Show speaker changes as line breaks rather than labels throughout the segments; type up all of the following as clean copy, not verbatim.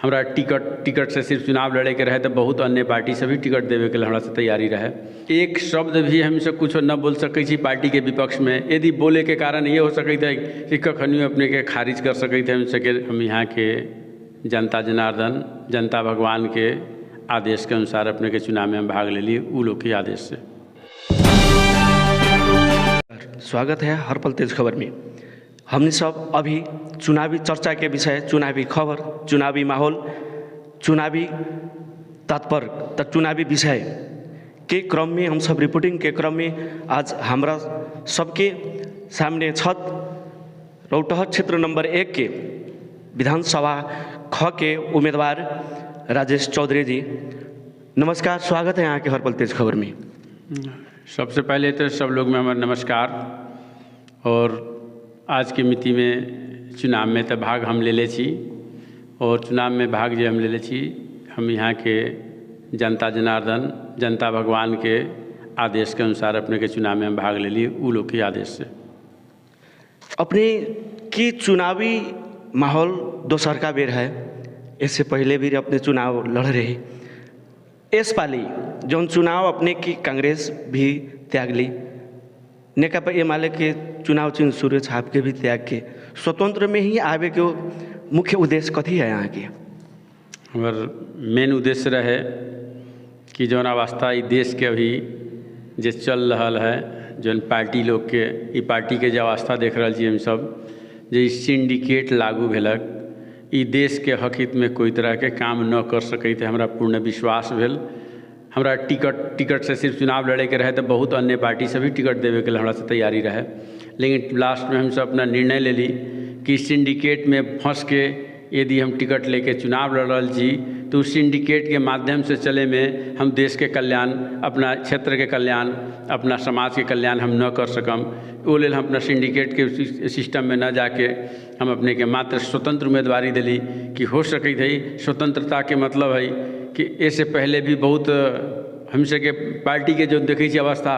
हमरा टिकट से सिर्फ चुनाव लड़े के रहे तो बहुत अन्य पार्टी से भी टिकट देवे के हमरा से तैयारी रहे। एक शब्द भी हमसे कुछ न बोल सकै छी पार्टी के विपक्ष में। यदि बोले के कारण ये हो सकता है कि कखनियो अपने के खारिज कर सकते थे हमसे के हम यहाँ के जनता जनार्दन जनता भगवान के आदेश के अनुसार अपने के चुनाव में हम भाग ले लिए उ लोग के आदेश से।
स्वागत है हर पल तेज खबर में। हमने सब अभी चुनावी चर्चा के विषय, चुनावी खबर, चुनावी माहौल, चुनावी तात्पर्य, चुनावी विषय के क्रम में हम सब रिपोर्टिंग के क्रम में आज हमारा सबके सामने छत रौटहट क्षेत्र नंबर 1 के विधानसभा ख के उम्मीदवार राजेश चौधरी जी। नमस्कार, स्वागत है यहाँ के हर पल तेज खबर में।
सबसे पहले तो सब लोग में हमारा नमस्कार। और आज की मिति में चुनाव में तो भाग हम ले ले छी और चुनाव में भाग जो हम ले ले छी हम यहाँ के जनता जनार्दन जनता भगवान के आदेश के अनुसार अपने के चुनाव में हम भाग ले लिए उ लोग के आदेश से।
अपने की चुनावी माहौल दोसर का बेर है, इससे पहले भी अपने चुनाव लड़ रहे। इस पाली जौन चुनाव अपने की कांग्रेस भी त्याग ली, नेकपा एमाले के चुनाव चिन्ह सूर्य छाप के भी त्याग के स्वतंत्र में ही आवे के मुख्य उद्देश्य कथी है यहाँ के?
हमार मेन उद्देश्य रहे कि जौन अवस्था इस देश के अभी जे चल रहा है, जौन पार्टी लोग के ई पार्टी के जो अवस्था देख रहा छी हम सब, जे सिंडिकेट लागू भेलक, ई देश के हक हित में कोई तरह के काम न कर सकै थे हमरा पूर्ण विश्वास भेल। हमरा टिकट से सिर्फ चुनाव लड़े के रहे तो बहुत अन्य पार्टी से भी टिकट देवे के हमरा से तैयारी रहे। लेकिन लास्ट में हम सब अपना निर्णय ले ली कि सिंडिकेट में फंस के यदि हम टिकट लेके चुनाव लड़ रहा छी तो उस सिंडिकेट के माध्यम से चले में हम देश के कल्याण, अपना क्षेत्र के कल्याण, अपना समाज के कल्याण हम न कर सकम। वो लेल हम अपना सिंडिकेट के सिस्टम में न जाके हम अपने के मात्र स्वतंत्र उम्मीदवारी दिली कि हो सकै थे। स्वतंत्रता के मतलब है कि इससे पहले भी बहुत हमसे के पार्टी के जो देखै छी अवस्था,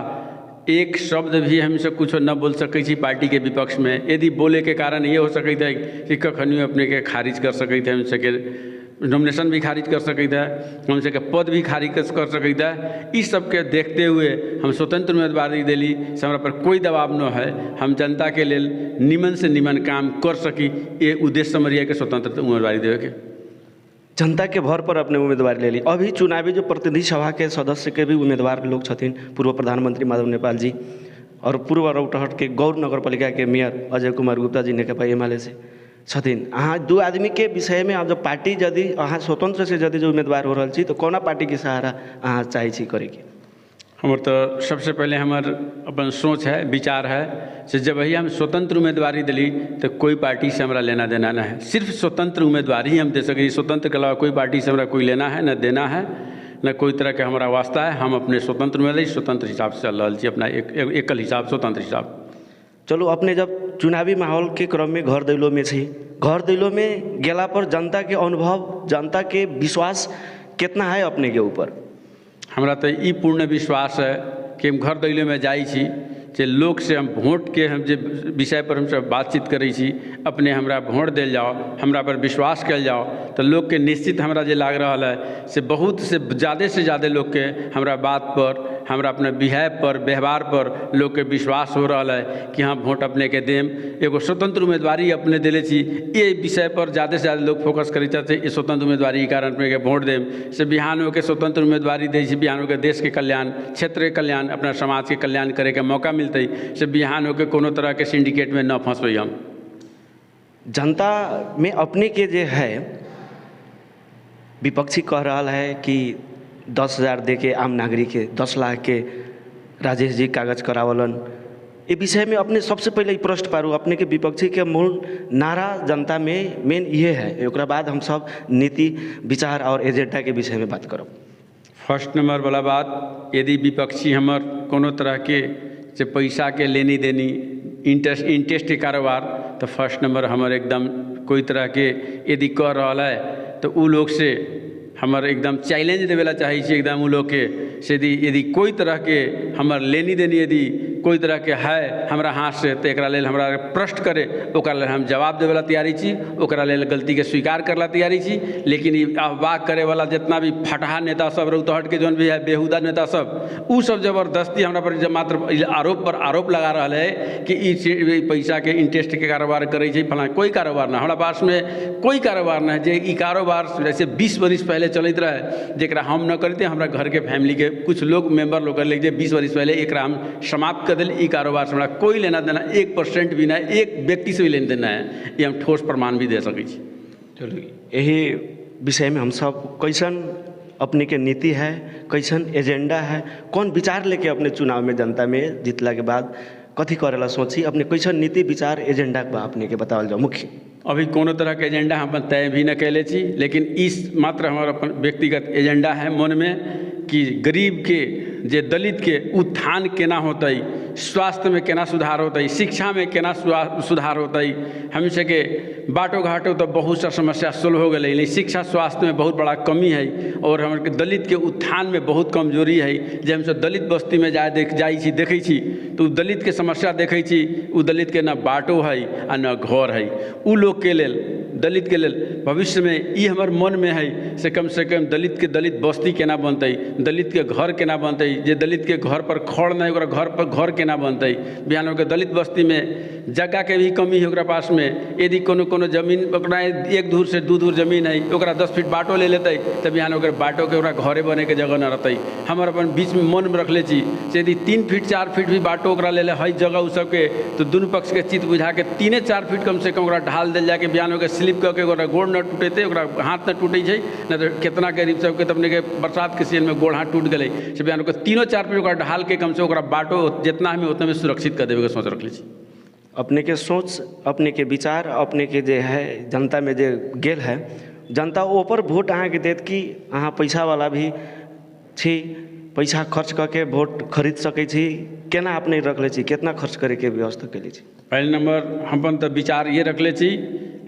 एक शब्द भी हमसे कुछ न बोल सकै छी पार्टी के विपक्ष में। यदि बोले के कारण ये हो सकता है कि कखनियो अपने के खारिज कर सकते थे, हमसे के नॉमिनेशन भी खारिज कर सकते थे, हमसे के पद भी खारिज कर सकते थे। इस सब के देखते हुए हम स्वतंत्र उम्मीदवारी दिली से हमरा पर कोई दबाव न है, हम जनता के लेल निमन से निमन काम कर सकी, ये उद्देश्य समझिए के स्वतंत्र उम्मीदवारी देवे के।
जनता के भर पर अपने उम्मीदवार ले ली। अभी चुनावी जो प्रतिनिधि सभा के सदस्य के भी उम्मीदवार लोग छथिन, पूर्व प्रधानमंत्री माधव नेपाल जी और पूर्व रौटहट के गौर नगर पालिका के मेयर अजय कुमार गुप्ता जी नेकपा एमाले से छथिन। अहाँ दू आदमी के विषय में अब जो पार्टी यदि अहाँ स्वतंत्र से यदि जो उम्मीदवार हो रहा छी तो कौन पार्टी के सहारा अहाँ चाहे छी करे के?
हमार तो सबसे पहले हमार अपन सोच है, विचार है से जब ही हम स्वतंत्र उम्मीदवारी दिली तो कोई पार्टी से हमरा लेना देना न है। सिर्फ स्वतंत्र उम्मीदवारी ही हम दे सके। स्वतंत्र के अलावा कोई पार्टी से हमरा कोई लेना है न देना है, न कोई तरह के हमारा वास्ता है। हम अपने स्वतंत्र उम्मीदवारी स्वतंत्र हिसाब से चल रहा छी, अपना एकल हिसाब, स्वतंत्र हिसाब।
चलो, अपने जब चुनावी माहौल के क्रम में घर दैलो में छी, घर दैलो में गेला पर जनता के अनुभव, जनता के विश्वास कितना है अपने के ऊपर?
हमरा तो ई पूर्ण विश्वास है कि हम घर दैलो में जाइ छी जे लोग से हम वोट के हम जे विषय पर हम सब बातचीत करै छी, अपने हमरा वोट देल जाओ, हमरा पर विश्वास कल जाओ तो लोग के निश्चित हमरा जे लाग रहा है से बहुत से ज़्यादा लोग के हमरा बात पर, हमरा अपने बिहेव पर, व्यवहार पर लोग के विश्वास हो रहा है कि हाँ वोट अपने के देम। एगो स्वतंत्र उम्मीदवारी अपने दिले छी, ये विषय पर ज़्यादा से ज़्यादा लोग फोकस करै छथि। स्वतंत्र उम्मीदवारी के कारण अपने के वोट देम से बिहान के स्वतंत्र उम्मीदवारी दै छी, बिहान के देश के कल्याण, क्षेत्र के कल्याण, अपना समाज के कल्याण करे के मौका मिलते से बिहान होकर कोनो तरह के सिंडिकेट में न फंसबै। हम
जनता में अपने के जे है विपक्षी कह रहा है कि 10,000 दे के आम नागरिक के 10 लाख के राजेश जी कागज करावलन। ये विषय में अपने सबसे पहले प्रश्न पारू, अपने के विपक्षी के मूल नारा जनता में मेन ये है, एक बाद हम सब नीति विचार और एजेंडा के विषय में बात करब।
फर्स्ट नंबर वाला बात, यदि विपक्षी हमर कोनो तरह के से पैसा के लेनी देनी, इंटरेस्ट के कारोबार, तो फर्स्ट नंबर हमर एकदम कोई तरह के यदि कह रहा है तो उ लोग से हमर एकदम चैलेंज देवेला चाहे छी। एकदम उ लोग के से यदि कोई तरह के हमर लेनी देनी यदि कोई तरह के है हमरा हाथ से तो एकरा लेल हमरा प्रश्न करे, ओकरा लेल हम जवाब देवे ला तैयारी छी, ओकरा लेल गलती के स्वीकार करला तैयारी छी। लेकिन ई अफवाह करे वाला जितना भी फटहा नेता सब रौतहट के जौन भी है बेहुदा नेता सब, उ सब जबरदस्ती हमरा पर जब मात्र आरोप पर आरोप लगा रहा है कि ई पैसा के इंटरेस्ट के कारोबार करे छै, फला कोई कारोबार ना, हमरा पास में कोई कारोबार ना है। जे ई कारोबार जैसे 20 वर्ष पहले चलत रहे जेकरा हम न करते, हमरा घर के फैमिली के कुछ लोग मेंबर लोग कर ले 20 वर्ष पहले एकरा हम समाप्त कर दिल। ई कारोबार से हमरा कोई लेना देना 1% भी ना, एक व्यक्ति से भी लेन देना है, ये हम ठोस प्रमाण भी दे सकै छी।
चलो यही विषय में हम सब कैसन अपने के नीति है, कैसन एजेंडा है, कौन विचार लेके अपने चुनाव में जनता में जीतला के बाद कथी करेला सोची, अपने कैसन नीति विचार एजेंडा बा अपने के बतावल जाओ। मुख्य
अभी कोनो तरह के एजेंडा हम तय भी न कैले छी, लेकिन इस मात्र हमारा अपन व्यक्तिगत एजेंडा है मन में कि गरीब के जे दलित के उत्थान केना होतै, स्वास्थ्य में केना सुधार होतै, शिक्षा में केना सुधार होतै। हम सके बाटो घाटो तो बहुत सा समस्या सोल्व हो गई, लेकिन शिक्षा स्वास्थ्य में बहुत बड़ा कमी है और हमारे दलित के उत्थान में बहुत कमजोरी है। जब हम सब दलित बस्ती में जाई देखै छी तो दलित के समस्या देखै छी, उ दलित के न बाटो है आ न घर है। उ लोग के लेल, दलित के लेल भविष्य में ई हमर मन में है से कम दलित के दलित बस्ती केना बनतै, दलित के घर केना बनतै, जे दलित के घर पर खड़ नहीं ओकरा घर पर घर केना बनतै। बिहान के दलित बस्ती में जगह के भी कमी है ओकरा पास में, यदि कोनो जमीन ओकरा 1 धूर से 2 धूर जमीन है, ओकरा 10 फीट बाटो ले लेतै तब बिहान ओकर बाटो के ओकरा घरे बने के जगह न रहतै। हमर अपन बीच में मन में रखले छी से यदि 3 फीट 4 फीट भी बाटो ओकरा ले है जगह उ सबके, तो दुनू पक्ष के चित बुझा के 3-4 फीट कम से कम ओकरा ढाल देल जाके बिहान ओकर स्लिप करके ओकरा गोड़ न टूटेते, ओकरा हाथ न टूटे छै, न तो कितना गरीब सबके तब के बरसात के सीजन में गोड़ हाथ टूट गए से बिहान ओकर 3-4 फीट ओकरा ढाल के कम से ओकरा बाटो जितना हमें उतना में सुरक्षित कर देवे के सोच रखले छी।
अपने के सोच, अपने के विचार, अपने के जे है जनता में जे गेल है, जनता ऊपर वोट अहाँ के देत कि अहाँ पैसा वाला भी छी, पैसा खर्च करके वोट खरीद सकै छी, केना अपने रखले छी, कितना खर्च करे के व्यवस्था कैले छी।
पहले नंबर हम अपन तो विचार ये रखले छी,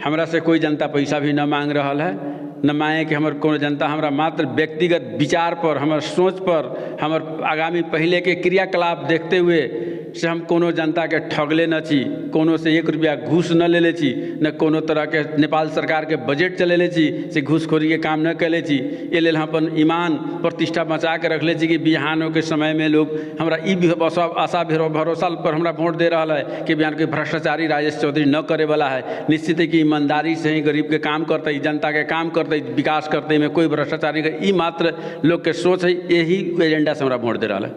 हमरा से कोई जनता पैसा भी न मांग रहा है, न मांगे कि हमर कोनो जनता हमरा मात्र व्यक्तिगत विचार पर, हमर सोच पर, हमर आगामी पहले के क्रियाकलाप देखते हुए से हम कोनो जनता के ठगले न छी, कोनो से 1 रुपया घूस न ले छी, न कोनो तरह के नेपाल सरकार के बजट चलेले छी से घूसखोरी के काम न कैले छी। ये लेल हम अपन ईमान प्रतिष्ठा बचा के रखले छी कि बिहानों के समय में लोग हमरा ई आशा भरोसा पर हमरा वोट दे रहा है कि बिहान के भ्रष्टाचारी राजेश चौधरी न करे वाला है। निश्चित है कि ईमानदारी से ही गरीब के काम करते, जनता के काम करते, विकास करते में कोई भ्रष्टाचारी का ई मात्र लोग के सोच है, यही एजेंडा से हमरा वोट दे रहा है।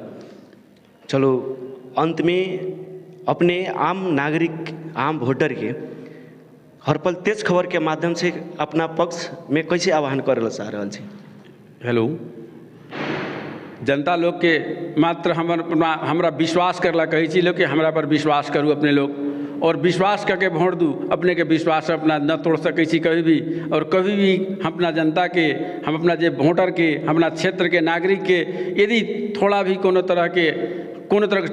चलो अंत में अपने आम नागरिक, आम वोटर के हर पल तेज खबर के माध्यम से अपना पक्ष में कैसे आह्वान करे चाह रहा छी।
हेलो, जनता लोग के मात्र हमरा विश्वास करला कही छी लोग कि हमरा पर विश्वास करू अपने लोग, और विश्वास करके वोट दू। अपने के विश्वास अपना न तोड़ सकै छी कभी भी, और कभी भी अपना जनता के, हम अपना जे वोटर के, अपना क्षेत्र के नागरिक के यदि थोड़ा भी कोनो तरह के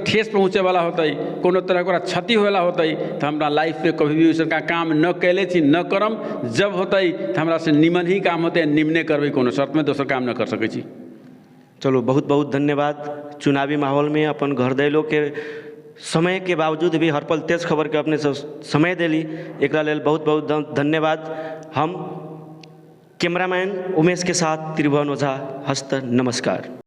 ठेस पहुँचे वाला होता है, कोनो तरह का क्षति होला होता है, तो हमरा लाइफ में कभी भी उसका काम न कैले छी, न करम। जब होता है तो हमरा से निमन ही काम होते हैं, निमने करबे, कोनो शर्त में दोसर काम न कर सकै छी।
चलो बहुत बहुत धन्यवाद। चुनावी माहौल में अपन घर दैलो के समय के बावजूद भी हर पल तेज खबर के अपने समय देली, एकरा लेल बहुत बहुत धन्यवाद। हम कैमरामैन उमेश के साथ त्रिभुवन ओझा, हस्त नमस्कार।